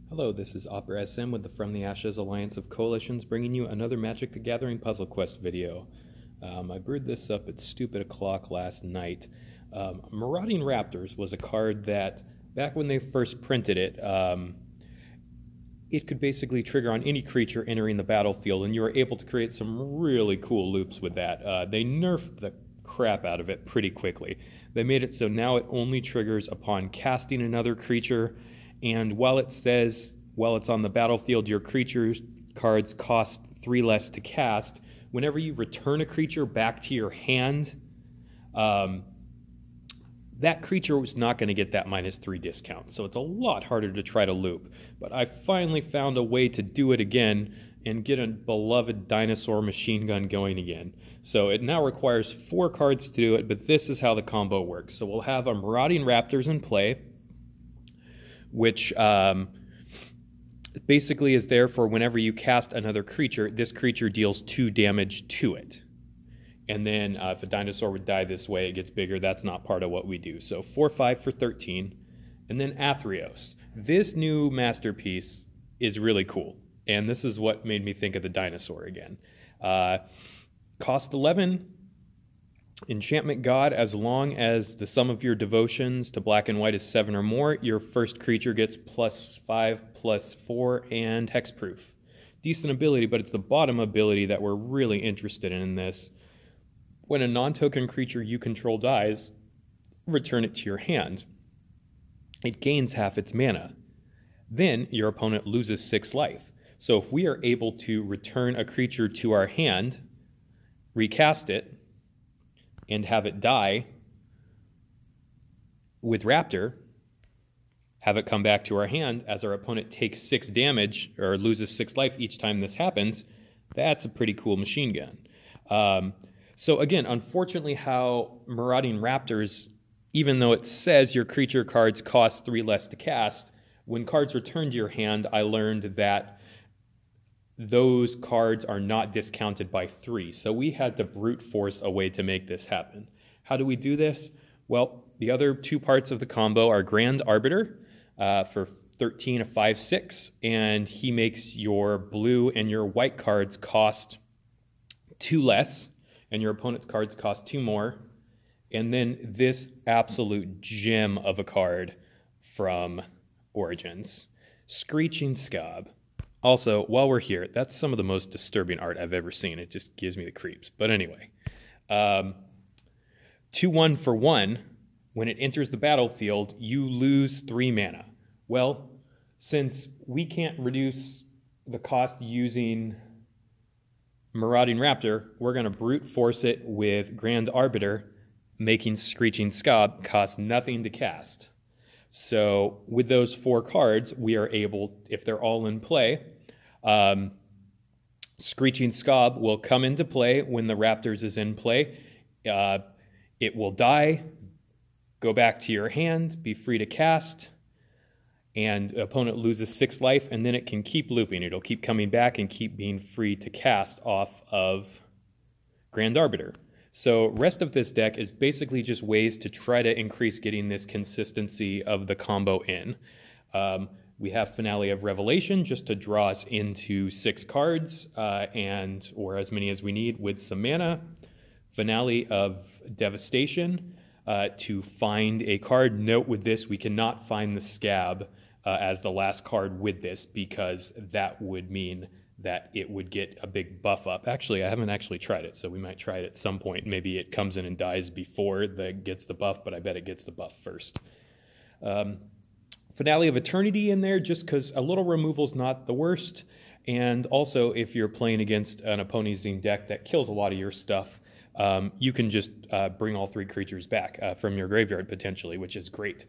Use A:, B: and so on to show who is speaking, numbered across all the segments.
A: Hello, this is Opera SM with the From the Ashes Alliance of Coalitions, bringing you another Magic the Gathering Puzzle Quest video. I brewed this up at stupid o'clock last night. Marauding Raptors was a card that, back when they first printed it, it could basically trigger on any creature entering the battlefield, and you were able to create some really cool loops with that. They nerfed the crap out of it pretty quickly. They made it so now it only triggers upon casting another creature, and while it says, while it's on the battlefield, your creature's cards cost 3 less to cast, whenever you return a creature back to your hand, that creature was not going to get that -3 discount. So it's a lot harder to try to loop. But I finally found a way to do it again and get a beloved dinosaur machine gun going again. So it now requires 4 cards to do it, but this is how the combo works. So we'll have a Marauding Raptors in play, which basically is there for whenever you cast another creature, this creature deals 2 damage to it. And then if a dinosaur would die this way, it gets bigger. That's not part of what we do. So 4/5 for 13. And then Athreos. This new masterpiece is really cool. And this is what made me think of the dinosaur again. Cost 11. Enchantment God, as long as the sum of your devotions to black and white is 7 or more, your first creature gets +5, +4, and hexproof. Decent ability, but it's the bottom ability that we're really interested in this. When a non-token creature you control dies, return it to your hand. It gains half its mana. Then your opponent loses 6 life. So if we are able to return a creature to our hand, recast it, and have it die with Raptor, have it come back to our hand as our opponent takes 6 damage or loses 6 life each time this happens, that's a pretty cool machine gun. So again, unfortunately how Marauding Raptors, even though it says your creature cards cost 3 less to cast, when cards return to your hand, I learned that those cards are not discounted by 3. So we had to brute force a way to make this happen. How do we do this? Well, the other 2 parts of the combo are Grand Arbiter for 13, a 5/6, and he makes your blue and your white cards cost 2 less, and your opponent's cards cost 2 more. And then this absolute gem of a card from Origins, Screeching Skaab. Also, while we're here, that's some of the most disturbing art I've ever seen. It just gives me the creeps. But anyway, 2/1 for 1. When it enters the battlefield, you lose 3 mana. Well, since we can't reduce the cost using Marauding Raptor, we're going to brute force it with Grand Arbiter, making Screeching Skaab cost nothing to cast. So with those 4 cards, we are able, if they're all in play, Screeching Skaab will come into play when the Raptors is in play. It will die, go back to your hand, be free to cast, and the opponent loses 6 life, and then it can keep looping. It'll keep coming back and keep being free to cast off of Grand Arbiter. So rest of this deck is basically just ways to try to increase getting this consistency of the combo in. We have Finale of Revelation just to draw us into 6 cards or as many as we need with some mana. Finale of Devastation to find a card. Note with this, we cannot find the Skaab as the last card with this because that would mean that it would get a big buff up. Actually, I haven't actually tried it, so we might try it at some point. Maybe it comes in and dies before it gets the buff, but I bet it gets the buff first. Finale of Eternity in there, just because a little removal's not the worst. And also, if you're playing against an opposing deck that kills a lot of your stuff, you can just bring all 3 creatures back from your graveyard potentially, which is great.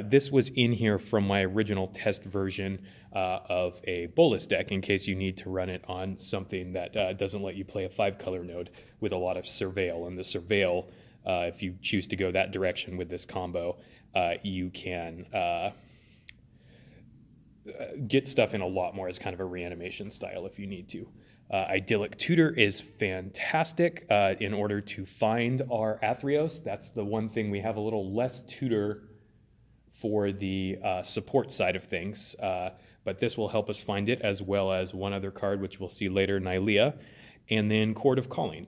A: This was in here from my original test version of a Bolas deck in case you need to run it on something that doesn't let you play a 5-color node with a lot of Surveil. And the Surveil, if you choose to go that direction with this combo, you can get stuff in a lot more as kind of a reanimation style if you need to. Idyllic Tutor is fantastic in order to find our Athreos. That's the one thing we have a little less tutor for the support side of things, but this will help us find it, as well as one other card, which we'll see later, Nylea, and then Chord of Calling.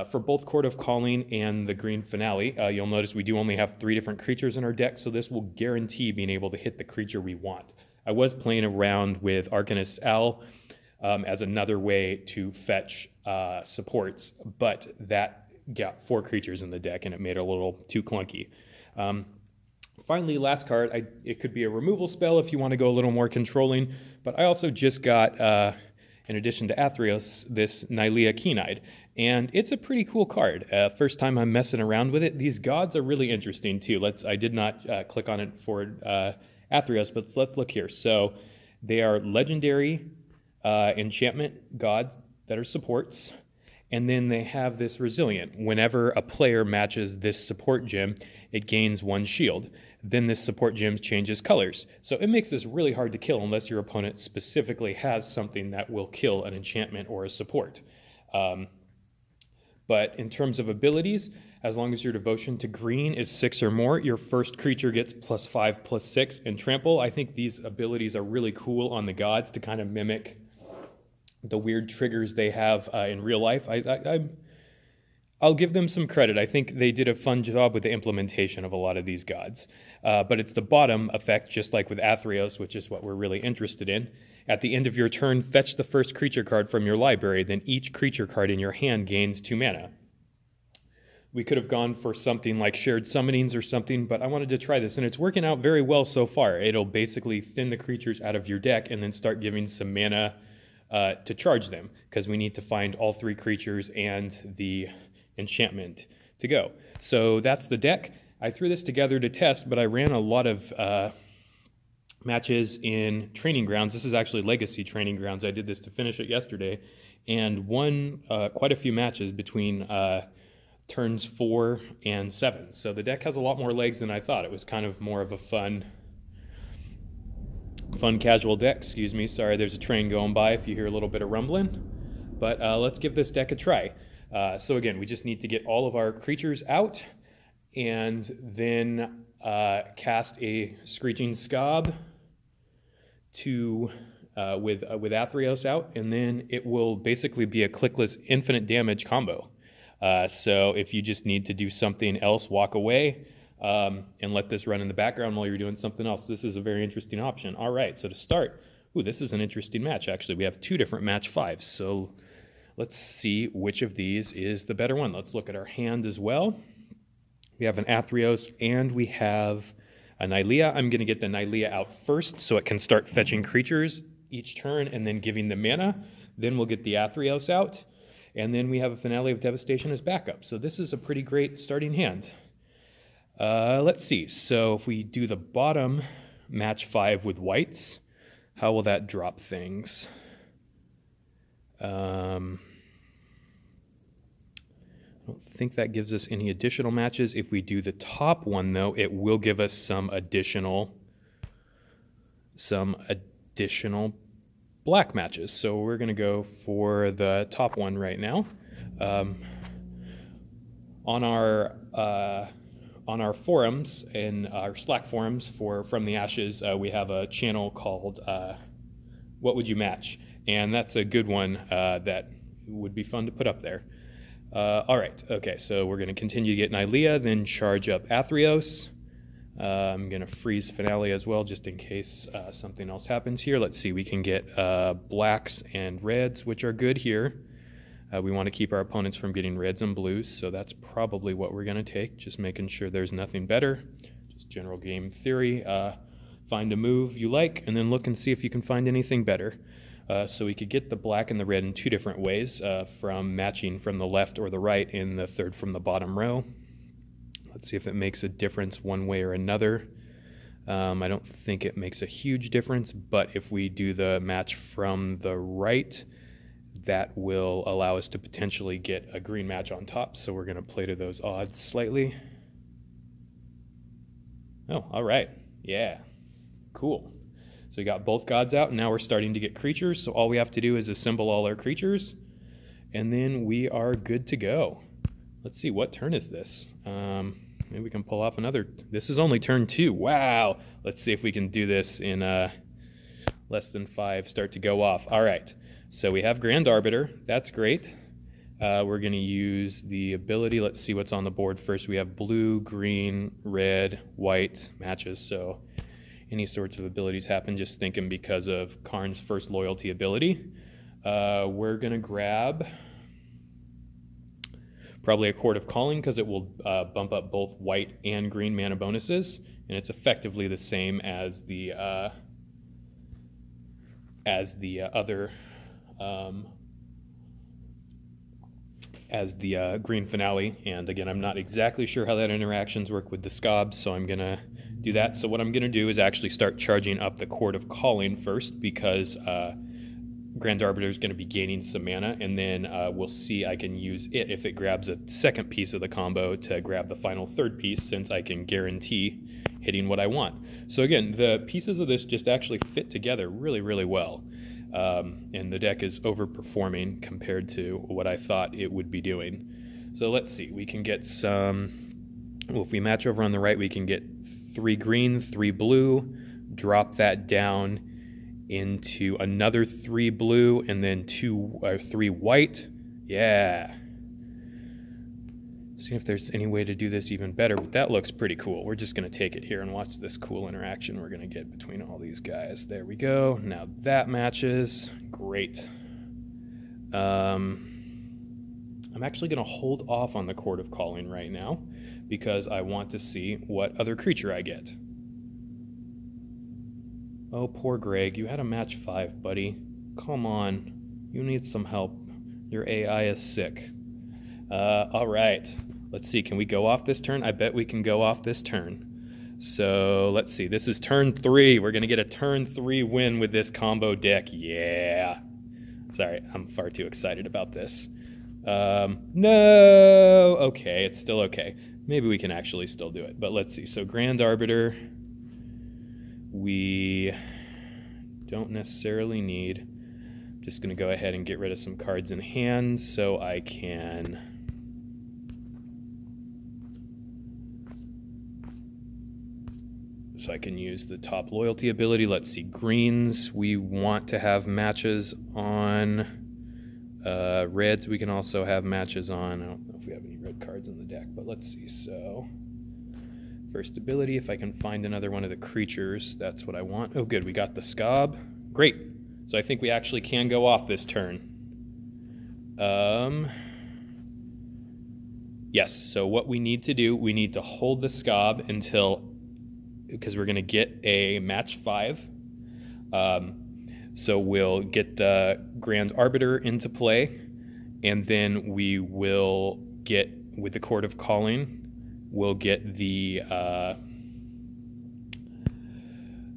A: For both Chord of Calling and the Green Finale, you'll notice we do only have 3 different creatures in our deck, so this will guarantee being able to hit the creature we want. I was playing around with Arcanist's Owl as another way to fetch supports, but that got 4 creatures in the deck and it made it a little too clunky. Finally, last card, it could be a removal spell if you want to go a little more controlling, but I also just got, in addition to Athreos, this Nylea Keen-Eyed, and it's a pretty cool card. First time I'm messing around with it. These gods are really interesting too. I did not click on it for Athreos, but let's look here. So they are legendary enchantment gods that are supports, and then they have this resilient. Whenever a player matches this support gem, it gains 1 shield. Then this support gem changes colors. So it makes this really hard to kill unless your opponent specifically has something that will kill an enchantment or a support. But in terms of abilities, as long as your devotion to green is 6 or more, your first creature gets +5/+6 and trample. I think these abilities are really cool on the gods to kind of mimic the weird triggers they have in real life. I'll give them some credit. I think they did a fun job with the implementation of a lot of these gods. But it's the bottom effect, just like with Athreos, which is what we're really interested in. At the end of your turn, fetch the first creature card from your library, then each creature card in your hand gains 2 mana. We could have gone for something like Shared Summonings or something, but I wanted to try this, and it's working out very well so far. It'll basically thin the creatures out of your deck and then start giving some mana to charge them, because we need to find all 3 creatures and the enchantment to go. So that's the deck. I threw this together to test, but I ran a lot of matches in Training Grounds. This is actually Legacy Training Grounds. I did this to finish it yesterday, and won quite a few matches between turns 4 and 7. So the deck has a lot more legs than I thought. It was kind of more of a fun casual deck. Excuse me, sorry, there's a train going by if you hear a little bit of rumbling. But let's give this deck a try. So again, we just need to get all of our creatures out, and then cast a Screeching Skaab with Athreos out, and then it will basically be a clickless infinite damage combo. So if you just need to do something else, walk away and let this run in the background while you're doing something else. This is a very interesting option. All right, so to start, this is an interesting match, actually. We have 2 different match 5s, so let's see which of these is the better one. Let's look at our hand as well. We have an Athreos and we have a Nylea. I'm going to get the Nylea out first so it can start fetching creatures each turn and then giving them mana. Then we'll get the Athreos out, and then we have a Finale of Devastation as backup. So this is a pretty great starting hand. Let's see. So if we do the bottom match 5 with whites, how will that drop things? I don't think that gives us any additional matches. If we do the top one, though, it will give us some additional black matches. So we're going to go for the top one right now. On our forums, in our Slack forums From the Ashes, we have a channel called What Would You Match? And that's a good one that would be fun to put up there. All right, okay, so we're going to continue to get Nylea, then charge up Athreos. I'm going to freeze Finale as well, just in case something else happens here. Let's see, we can get blacks and reds, which are good here. We want to keep our opponents from getting reds and blues, so that's probably what we're going to take, just making sure there's nothing better. Just general game theory. Find a move you like, and then look and see if you can find anything better. So we could get the black and the red in 2 different ways, from matching from the left or the right in the third from the bottom row. Let's see if it makes a difference one way or another. I don't think it makes a huge difference, but if we do the match from the right, that will allow us to potentially get a green match on top. So we're going to play to those odds slightly. Oh, all right. Yeah, cool. So we got both gods out, and now we're starting to get creatures. So all we have to do is assemble all our creatures, and then we are good to go. Let's see, what turn is this? maybe we can pull off another. This is only turn 2. Wow. Let's see if we can do this in less than 5. Start to go off. All right. So we have Grand Arbiter. That's great. We're going to use the ability. Let's see what's on the board first. We have blue, green, red, white matches. So any sorts of abilities happen. Just thinking because of Karn's first loyalty ability. We're going to grab probably a Chord of Calling because it will bump up both white and green mana bonuses, and it's effectively the same as the other as the green finale. And again, I'm not exactly sure how that interactions work with the Skaab, so I'm gonna do that. So what I'm gonna do is actually start charging up the Chord of Calling first, because Grand Arbiter is going to be gaining some mana, and then we'll see I can use it if it grabs a second piece of the combo to grab the final third piece, since I can guarantee hitting what I want. So again, the pieces of this just actually fit together really, really well. And the deck is overperforming compared to what I thought it would be doing. So let's see, we can get some, well, if we match over on the right, we can get 3 green, 3 blue, drop that down into another 3 blue, and then 2 or 3 white. Yeah. See if there's any way to do this even better, but that looks pretty cool. We're just going to take it here and watch this cool interaction we're going to get between all these guys. There we go. Now that matches. Great. I'm actually going to hold off on the Chord of Calling right now because I want to see what other creature I get. Oh, poor Greg. You had a match 5, buddy. Come on. You need some help. Your AI is sick. All right. Let's see. Can we go off this turn? I bet we can go off this turn. So let's see. This is turn 3. We're going to get a turn 3 win with this combo deck. Yeah. Sorry. I'm far too excited about this. No. Okay. It's still okay. Maybe we can actually still do it. But let's see. So Grand Arbiter, we don't necessarily need. I'm just going to go ahead and get rid of some cards in hand so I can use the top loyalty ability. Let's see, greens, we want to have matches on. Reds, we can also have matches on. I don't know if we have any red cards in the deck, but let's see. So first ability, if I can find another one of the creatures, that's what I want. Oh, good, we got the Skaab. Great. So I think we actually can go off this turn. Yes, so what we need to do, we need to hold the Skaab until, because we're going to get a match 5. So we'll get the Grand Arbiter into play, and then we will get, with the Chord of Calling, we'll get the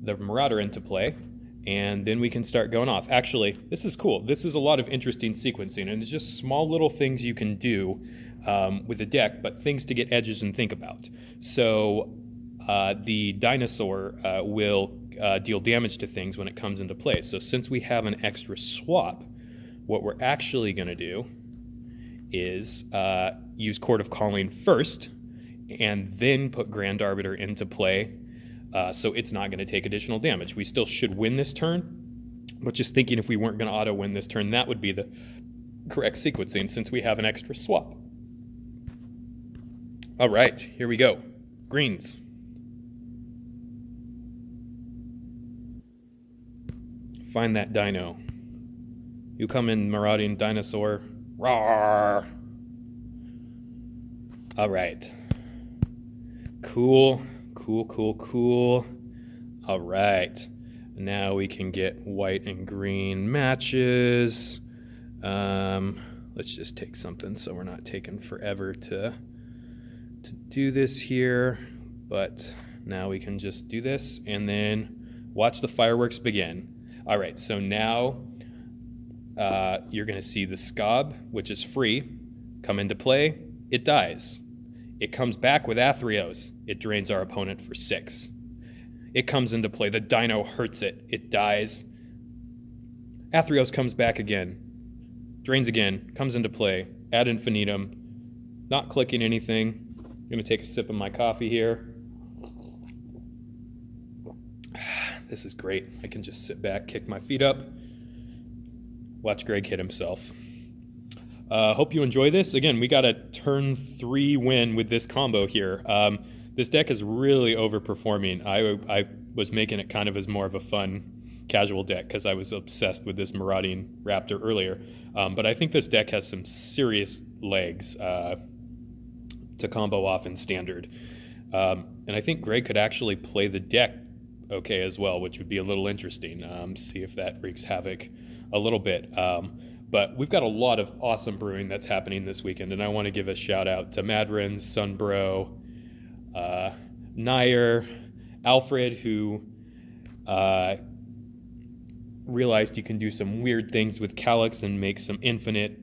A: Marauder into play, and then we can start going off. Actually, this is cool. This is a lot of interesting sequencing, and it's just small little things you can do with the deck, but things to get edges and think about. So the dinosaur will deal damage to things when it comes into play. So since we have an extra swap, what we're actually going to do is use Chord of Calling first, and then put Grand Arbiter into play, so it's not going to take additional damage. We still should win this turn, but just thinking if we weren't going to auto-win this turn, that would be the correct sequencing since we have an extra swap. All right, here we go. Greens. Find that dino. You come in, marauding dinosaur. Roar! All right. Cool, cool, cool, cool. All right. Now we can get white and green matches. Let's just take something so we're not taking forever to do this here. But now we can just do this and then watch the fireworks begin. All right, so now you're going to see the Skaab, which is free, come into play. It dies. It comes back with Athreos. It drains our opponent for 6. It comes into play. The dino hurts it. It dies. Athreos comes back again. Drains again. Comes into play. Ad infinitum. Not clicking anything. I'm going to take a sip of my coffee here. This is great. I can just sit back, kick my feet up, watch Greg hit himself. Hope you enjoy this. Again, we got a turn 3 win with this combo here. This deck is really overperforming. I was making it kind of as more of a fun, casual deck because I was obsessed with this Marauding Raptor earlier. But I think this deck has some serious legs to combo off in Standard. And I think Greg could actually play the deck okay as well, which would be a little interesting. See if that wreaks havoc a little bit. But we've got a lot of awesome brewing that's happening this weekend, and I want to give a shout out to Madrins, Sunbro, Nair, Alfred, who realized you can do some weird things with Calyx and make some infinite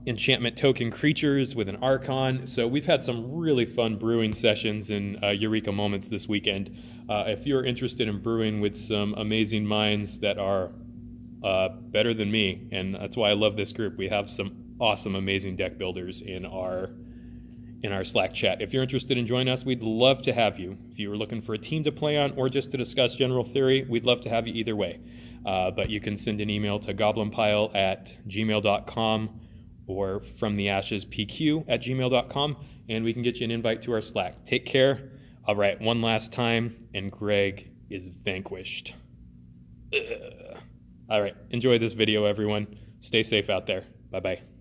A: enchantment token creatures with an Archon. So we've had some really fun brewing sessions and Eureka moments this weekend. If you're interested in brewing with some amazing minds that are better than me, and that's why I love this group, we have some awesome, amazing deck builders in our Slack chat. If you're interested in joining us, we'd love to have you. If you were looking for a team to play on or just to discuss general theory, we'd love to have you either way. But you can send an email to goblinpile@gmail.com or fromtheashespq@gmail.com, and we can get you an invite to our Slack. Take care. All right, one last time, and Greg is vanquished. Ugh. All right, enjoy this video, everyone. Stay safe out there. Bye-bye.